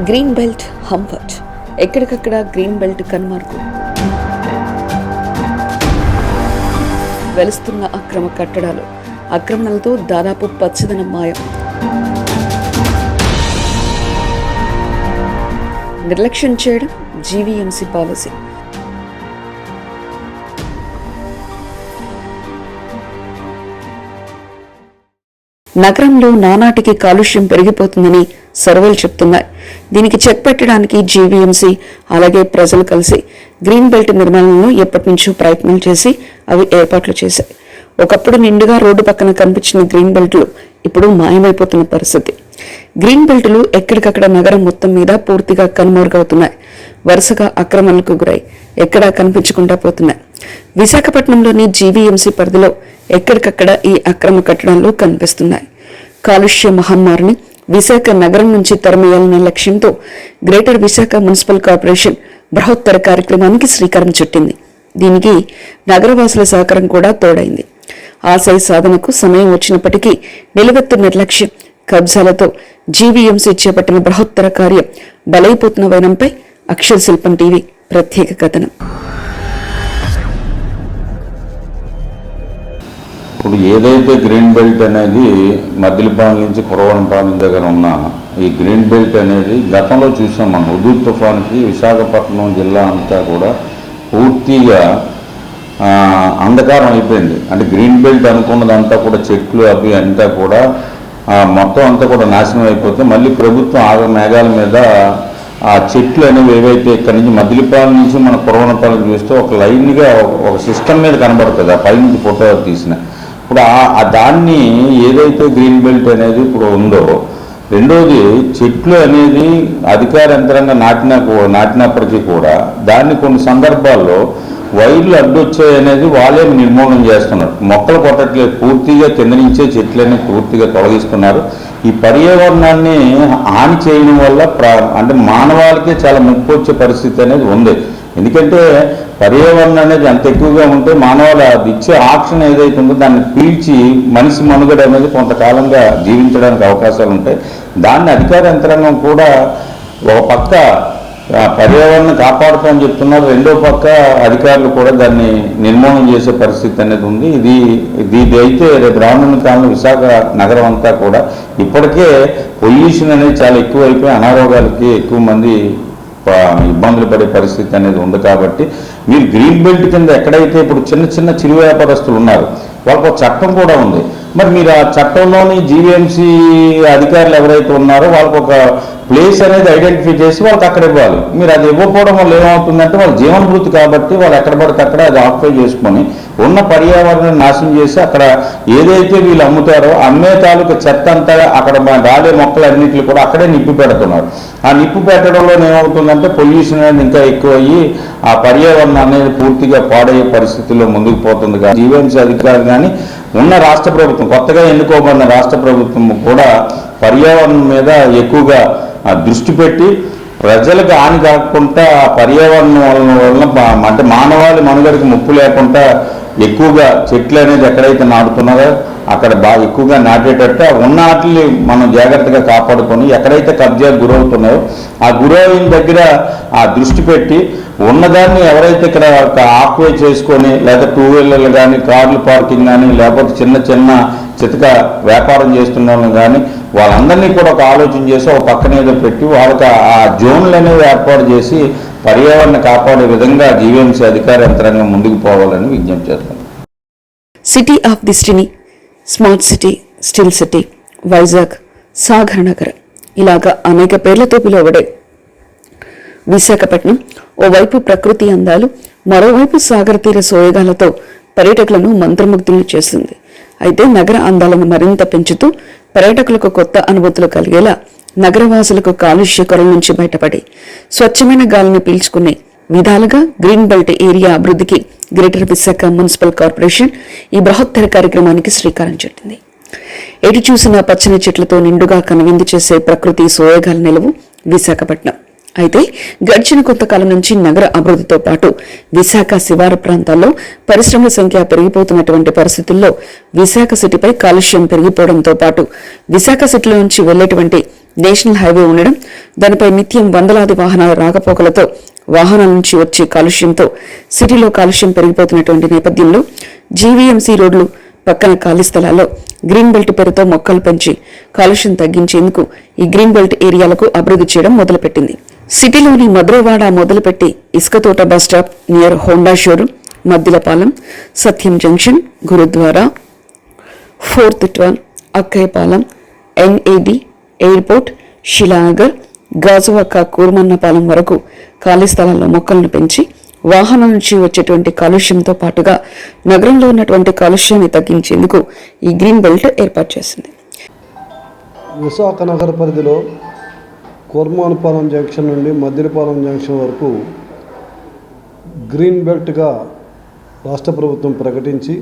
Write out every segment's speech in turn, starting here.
Green belt హంఫర్ట్, ఎక్కడికక్కడ green belt కనుమరుగు. వెలుస్తున్న అక్రమ కట్టడాలు, ఆక్రమణలతో దాదాపు పచ్చదనం మాయం. నిర్లక్ష్యం చేయడం జీవీఎంసీ పాలసీ. నగరంలో నానాటికి కాలుష్యం పెరిగిపోతుందని సర్వేలు చెప్తున్నాయి. దీనికి చెక్ పెట్టడానికి జీవీఎంసీ అలాగే ప్రజలు కలిసి గ్రీన్ బెల్ట్ నిర్మాణంలో ఎప్పటి నుంచో ప్రయత్నాలు చేసి అవి ఏర్పాట్లు చేశాయి. ఒకప్పుడు నిండుగా రోడ్డు పక్కన కనిపించిన గ్రీన్ బెల్ట్లు ఇప్పుడు మాయమైపోతున్న పరిస్థితి. గ్రీన్ బెల్టులు ఎక్కడికక్కడ నగరం మొత్తం మీద పూర్తిగా కనుమరుగవుతున్నాయి. వరుసగా ఆక్రమణలకు గురై ఎక్కడా కనిపించకుండా పోతున్నాయి. విశాఖపట్నంలోని జీవీఎంసీ పరిధిలో ఎక్కడికక్కడ ఈ అక్రమ కట్టడాలు కనిపిస్తున్నాయి. కాలుష్య మహమ్మారిని విశాఖ నగరం నుంచి తరిమేయాలనే లక్ష్యంతో గ్రేటర్ విశాఖ మున్సిపల్ కార్పొరేషన్ బృహత్తర కార్యక్రమానికి శ్రీకారం చుట్టింది. దీనికి నగరవాసుల సహకారం కూడా తోడైంది. ఆశయ సాధనకు సమయం వచ్చినప్పటికీ నిలువెత్తు నిర్లక్ష్యం, కబ్జాలతో జీవీఎంసీ చేపట్టిన బృహత్తర కార్యం బలైపోతున్న వైనంపై అక్షర శిల్పం టీవీ ప్రత్యేక కథనం. ఇప్పుడు ఏదైతే గ్రీన్ బెల్ట్ అనేది మద్దిలపాలెం నుంచి కురవనపాలెం దగ్గర ఉన్న ఈ గ్రీన్ బెల్ట్ అనేది గతంలో చూసాం మనం. హుదూద్ తుఫాన్కి విశాఖపట్నం జిల్లా అంతా కూడా పూర్తిగా అంధకారం అయిపోయింది. అంటే గ్రీన్ బెల్ట్ అనుకున్నదంతా కూడా చెట్లు అవి అంతా కూడా మొత్తం అంతా కూడా నాశనం అయిపోతే మళ్ళీ ప్రభుత్వం మేఘాల మీద ఆ చెట్లు అనేవి ఏవైతే ఇక్కడ నుంచి మద్దిలపాలెం నుంచి మన కురవనపాలెం చూస్తే ఒక లైన్గా ఒక సిస్టమ్ మీద కనబడుతుంది. ఆ పైనుంచి ఫోటో తీసిన ఇప్పుడు దాన్ని ఏదైతే గ్రీన్ బెల్ట్ అనేది ఇప్పుడు ఉందో, రెండోది చెట్లు అనేది అధికార యంత్రంగా నాటినప్పటికీ కూడా దాన్ని కొన్ని సందర్భాల్లో వైర్లు అడ్డొచ్చాయి అనేది వాళ్ళే నిర్మూలన చేస్తున్నారు. మొక్కలు కొట్టట్లేదు, పూర్తిగా కింద నుంచే చెట్లన్నీ పూర్తిగా తొలగిస్తున్నారు. ఈ పర్యావరణాన్ని హాని చేయడం వల్ల అంటే మానవాళికే చాలా ముప్పు వచ్చే పరిస్థితి అనేది ఉంది. ఎందుకంటే పర్యావరణం అనేది అంత ఎక్కువగా ఉంటే మానవాళి అది ఇచ్చే ఆక్సిజన్ ఏదైతే ఉందో దాన్ని పీల్చి మనిషి మనుగడ అనేది కొంతకాలంగా జీవించడానికి అవకాశాలు ఉంటాయి. దాన్ని అధికార యంత్రాంగం కూడా ఒక పక్క పర్యావరణం కాపాడుతామని చెప్తున్నారు, రెండో పక్క అధికారులు కూడా దాన్ని నిర్మూలన చేసే పరిస్థితి అనేది ఉంది. ఇది అయితే రేపు రానున్న కాలంలో విశాఖ నగరం అంతా కూడా ఇప్పటికే పొల్యూషన్ అనేది చాలా ఎక్కువైపోయి అనారోగ్యాలకి ఎక్కువ మంది ఇబ్బందులు పడే పరిస్థితి అనేది ఉంది. కాబట్టి మీరు గ్రీన్ బెల్ట్ కింద ఎక్కడైతే ఇప్పుడు చిన్న చిరు వ్యాపారస్తులు ఉన్నారు వాళ్ళకు ఒక చట్టం కూడా ఉంది. మరి మీరు ఆ చట్టంలోని జీవీఎంసీ అధికారులు ఎవరైతే ఉన్నారో వాళ్ళకు ఒక ప్లేస్ అనేది ఐడెంటిఫై చేసి వాళ్ళకి అక్కడ ఇవ్వాలి. మీరు అది ఇవ్వకపోవడం వల్ల ఏమవుతుందంటే వాళ్ళ జీవనభృతి కాబట్టి వాళ్ళు ఎక్కడ పడితే అక్కడ అది ఆక్యుపై చేసుకొని ఉన్న పర్యావరణాన్ని నాశనం చేసి అక్కడ ఏదైతే వీళ్ళు అమ్ముతారో అమ్మే తాలూకు చెత్త అంతా అక్కడ రాలే మొక్కలన్నింటినీ కూడా అక్కడే నిప్పు పెడుతున్నారు. ఆ నిప్పు పెట్టడంలో ఏమవుతుందంటే పొల్యూషన్ అనేది ఇంకా ఎక్కువయ్యి ఆ పర్యావరణం అనేది పూర్తిగా పాడయ్యే పరిస్థితుల్లో ముందుకు పోతుంది. జీవీఎంసీ అధికారులు కానీ ఉన్న రాష్ట్ర ప్రభుత్వం, కొత్తగా ఎన్నుకోబడిన రాష్ట్ర ప్రభుత్వం కూడా పర్యావరణం మీద ఎక్కువగా దృష్టి పెట్టి ప్రజలకు హాని కాకుండా పర్యావరణం వలన అంటే మానవాళి మనుగడకి ముప్పు లేకుండా ఎక్కువగా చెట్లు అనేది ఎక్కడైతే నాటుతున్నారో అక్కడ బాగా ఎక్కువగా నాటేటట్టు ఉన్న వాటిని మనం జాగ్రత్తగా కాపాడుకొని ఎక్కడైతే కబ్జాకు గురవుతున్నాయో ఆ గురవుల దగ్గర ఆ దృష్టి పెట్టి ఉన్నదాన్ని ఎవరైతే ఇక్కడ ఆక్యుపై చేసుకొని లేదా టూ వీలర్లు కానీ కార్లు పార్కింగ్ కానీ లేకపోతే చిన్న చితక వ్యాపారం చేస్తున్న వాళ్ళని కానీ వాళ్ళందరినీ కూడా ఒక ఆలోచన చేసి ఒక పక్కన ఏదో పెట్టి వాళ్ళకి ఆ జోన్లు అనేవి ఏర్పాటు చేసి పర్యావరణ కాపాడే విధంగా జీవీఎంసీ అధికార యంత్రాంగం ముందుకు పోవాలని విజ్ఞప్తి చేస్తాం. City of destiny, smart city, still city, Vizag, Sagar Nagar ఇలాగా అనేక పేర్లతో పిలువబడే విశాఖపట్నం ఓవైపు ప్రకృతి అందాలు, మరోవైపు సాగర తీర సోయగాలతో పర్యాటకులను మంత్రముగ్ధులు చేస్తుంది. అయితే నగర అందాలను మరింత పెంచుతూ పర్యాటకులకు కొత్త అనుభూతులు కలిగేలా నగరవాసులకు కాలుష్య కొరల నుంచి బయటపడి స్వచ్ఛమైన గాలిని పీల్చుకునే విధాలుగా గ్రీన్ బెల్ట్ ఏరియా అభివృద్ధికి గ్రేటర్ విశాఖ మున్సిపల్ కార్పొరేషన్ ఈ బృహత్తర కార్యక్రమానికి శ్రీకారం చుట్టింది. ఎటు చూసిన పచ్చని చెట్లతో నిండుగా కనువిందు చేసే ప్రకృతి సోయగాల నిలవు విశాఖపట్నం. అయితే గడిచిన కొంతకాలం నుంచి నగర అభివృద్ధితో పాటు విశాఖ శివార ప్రాంతాల్లో పరిశ్రమల సంఖ్య పెరిగిపోతున్నటువంటి పరిస్థితుల్లో విశాఖ సిటీపై కాలుష్యం పెరిగిపోవడంతో పాటు విశాఖ సిటీలో నుంచి వెళ్లేటువంటి నేషనల్ హైవే ఉండడం, దానిపై నిత్యం వందలాది వాహనాల రాకపోకలతో వాహనాల నుంచి వచ్చే కాలుష్యంతో సిటీలో కాలుష్యం పెరిగిపోతున్నటువంటి నేపథ్యంలో జీవీఎంసీ రోడ్లు పక్కన ఖాళీ స్థలాల్లో గ్రీన్ బెల్ట్ పేరుతో మొక్కలు పెంచి కాలుష్యం తగ్గించేందుకు ఈ గ్రీన్ బెల్ట్ ఏరియాలకు అభివృద్ధి చేయడం మొదలుపెట్టింది. సిటీలోని మధురవాడ మొదలుపెట్టి Isukathota bus stop near Honda showroom, Maddilapalem, Satyam junction, Gurudwara, 4th turn, Akkayyapalem, NAD, airport, Shilanagar, Gajuwaka, Kurmannapalem వరకు ఖాళీ స్థలాల్లో మొక్కలను పెంచి వాహనాల నుంచి వచ్చేటువంటి కాలుష్యంతో పాటుగా నగరంలో ఉన్నటువంటి కాలుష్యాన్ని తగ్గించేందుకు ఈ గ్రీన్ బెల్ట్ ఏర్పాటు చేసింది. విశాఖ నగర పరిధిలో కూర్మన్నపాలెం జంక్షన్ నుండి మద్దిలపాలెం జంక్షన్ వరకు గ్రీన్ బెల్ట్గా రాష్ట్ర ప్రభుత్వం ప్రకటించి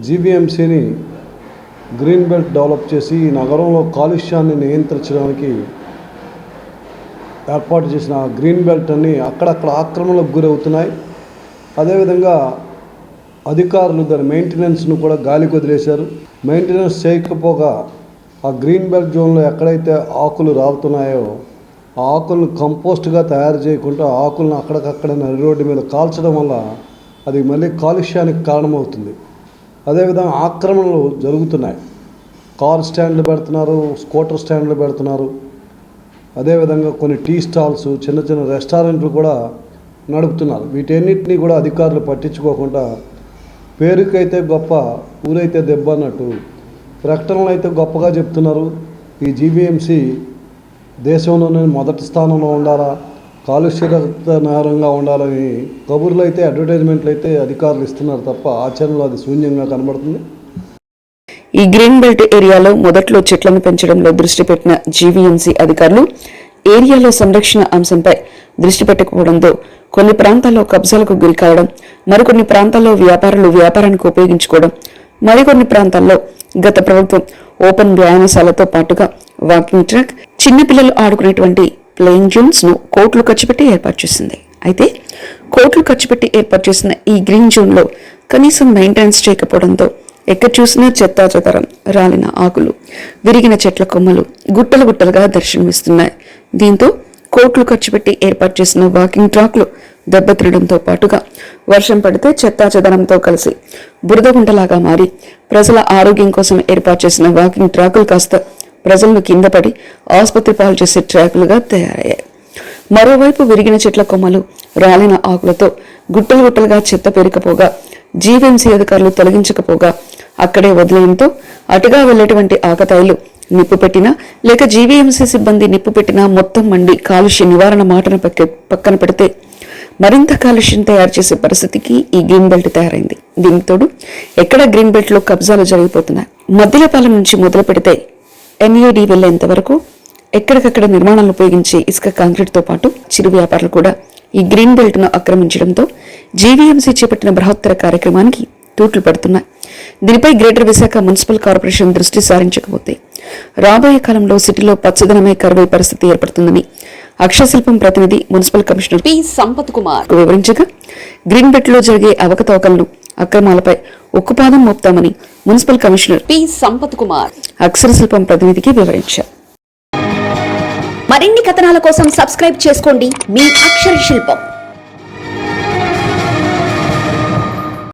జీవీఎంసీని గ్రీన్ బెల్ట్ డెవలప్ చేసి ఈ నగరంలో కాలుష్యాన్ని నియంత్రించడానికి ఏర్పాటు చేసిన గ్రీన్ బెల్ట్ అన్ని అక్కడక్కడ ఆక్రమణలకు గురవుతున్నాయి. అదేవిధంగా అధికారులు దాని మెయింటెనెన్స్ను కూడా గాలికి వదిలేశారు. మెయింటెనెన్స్ చేయకపోగా ఆ గ్రీన్ బెల్ట్ జోన్లో ఎక్కడైతే ఆకులు రాలుతున్నాయో ఆ ఆకులను కంపోస్ట్గా తయారు చేయకుండా ఆకులను అక్కడికక్కడ నడి రోడ్డు మీద కాల్చడం వల్ల అది మళ్ళీ కాలుష్యానికి కారణమవుతుంది. అదేవిధంగా ఆక్రమణలు జరుగుతున్నాయి. కార్ స్టాండ్లు పెడుతున్నారు, స్కూటర్ స్టాండ్లు పెడుతున్నారు. అదేవిధంగా కొన్ని టీ స్టాల్స్, చిన్న చిన్న రెస్టారెంట్లు కూడా నడుపుతున్నారు. వీటన్నిటినీ కూడా అధికారులు పట్టించుకోకుండా పేరుకైతే గొప్ప ఊరైతే దెబ్బ అన్నట్టు ప్రకటనలు అయితే గొప్పగా చెప్తున్నారు. ఈ జీవీఎంసీ దేశంలోనే మొదటి స్థానంలో ఉండాలా, కాలుష్యరహిత నగరంగా ఉండాలని కబుర్లు అయితే, అడ్వర్టైజ్మెంట్లు అయితే అధికారులు ఇస్తున్నారు తప్ప ఆచరణలో అది శూన్యంగా కనబడుతుంది. ఈ గ్రీన్ బెల్ట్ ఏరియాలో మొదట్లో చెట్లను పెంచడంలో దృష్టి పెట్టిన జీవీఎంసీ అధికారులు ఏరియాలో సంరక్షణ అంశంపై దృష్టి పెట్టకపోవడంతో కొన్ని ప్రాంతాల్లో కబ్జాలకు గురి కావడం, మరికొన్ని ప్రాంతాల్లో వ్యాపారులు వ్యాపారానికి ఉపయోగించుకోవడం, మరికొన్ని ప్రాంతాల్లో గత ప్రభుత్వం ఓపెన్ వ్యాయామశాలతో పాటుగా వాకింగ్ ట్రాక్, చిన్నపిల్లలు ఆడుకునేటువంటి ప్లేయింగ్ జోన్స్ ను కోట్లు ఖర్చు పెట్టి ఏర్పాటు చేసింది. అయితే కోట్లు ఖర్చు పెట్టి ఏర్పాటు చేసిన ఈ గ్రీన్ జోన్ లో కనీసం మెయింటెనెన్స్ చేయకపోవడంతో ఎక్కడ చూసినా చెత్తా చెదరం, రాలిన ఆకులు, విరిగిన చెట్ల కొమ్మలు గుట్టలు గుట్టలుగా దర్శనమిస్తున్నాయి. దీంతో కోట్లు ఖర్చు పెట్టి ఏర్పాటు చేసిన వాకింగ్ ట్రాక్లు దెబ్బతినడంతో పాటుగా వర్షం పడితే చెత్తా చెదరంతో కలిసి బురదగుంటలాగా మారి ప్రజల ఆరోగ్యం కోసం ఏర్పాటు చేసిన వాకింగ్ ట్రాకులు కాస్త ప్రజలను కింద పడి ఆసుపత్రి పాలు చేసే ట్రాకులుగా తయారయ్యాయి. మరోవైపు విరిగిన చెట్ల కొమ్మలు, రాలిన ఆకులతో గుట్టలు గుట్టలుగా చెత్త పేరుకపోగా జీవీఎంసీ అధికారులు తొలగించకపోగా అక్కడే వదిలేయంతో అటుగా వెళ్లేటువంటి ఆకతాయిలు నిప్పు పెట్టినా లేక జీవీఎంసీ సిబ్బంది నిప్పు పెట్టినా మొత్తం మండి కాలుష్య నివారణ మాటను పక్కన పెడితే మరింత కాలుష్యం తయారు చేసే పరిస్థితికి ఈ గ్రీన్ బెల్ట్ తయారైంది. దీనికి తోడు ఎక్కడ గ్రీన్ బెల్ట్ లో కబ్జాలు జరిగిపోతున్నాయి. మద్దిలపాలెం నుంచి మొదలు పెడితే NAD వెళ్లేంత వరకు ఎక్కడికక్కడ నిర్మాణాలు ఉపయోగించే ఇసుక కాంక్రీట్ తో పాటు చిరు వ్యాపారులు కూడా ఈ గ్రీన్ బెల్ట్ ను ఆక్రమించడంతో జీవీఎంసీ చేపట్టిన బృహత్తర కార్యక్రమానికి తూట్లు పడుతున్నాయి. దీనిపై గ్రేటర్ విశాఖ మున్సిపల్ కార్పొరేషన్ దృష్టి సారించకపోతే రాబోయే కాలంలో సిటీలో పచ్చదనమే కరువై పరిస్థితి ఏర్పడుతుందని అక్షశిల్పం ప్రతినిధి municipal commissioner P. Sampath Kumar వివరించగా, గ్రీన్ బెల్ట్ లో జరిగే అవకతవకలను, అక్రమాలపై ఉక్కుపాదం మోపుతామని municipal commissioner P. Sampath Kumar Aksharashilpam ప్రతినిధికి వివరించారు. మరిన్ని కథనాల కోసం సబ్స్క్రైబ్ చేసుకోండి మీ అక్షర శిల్పం.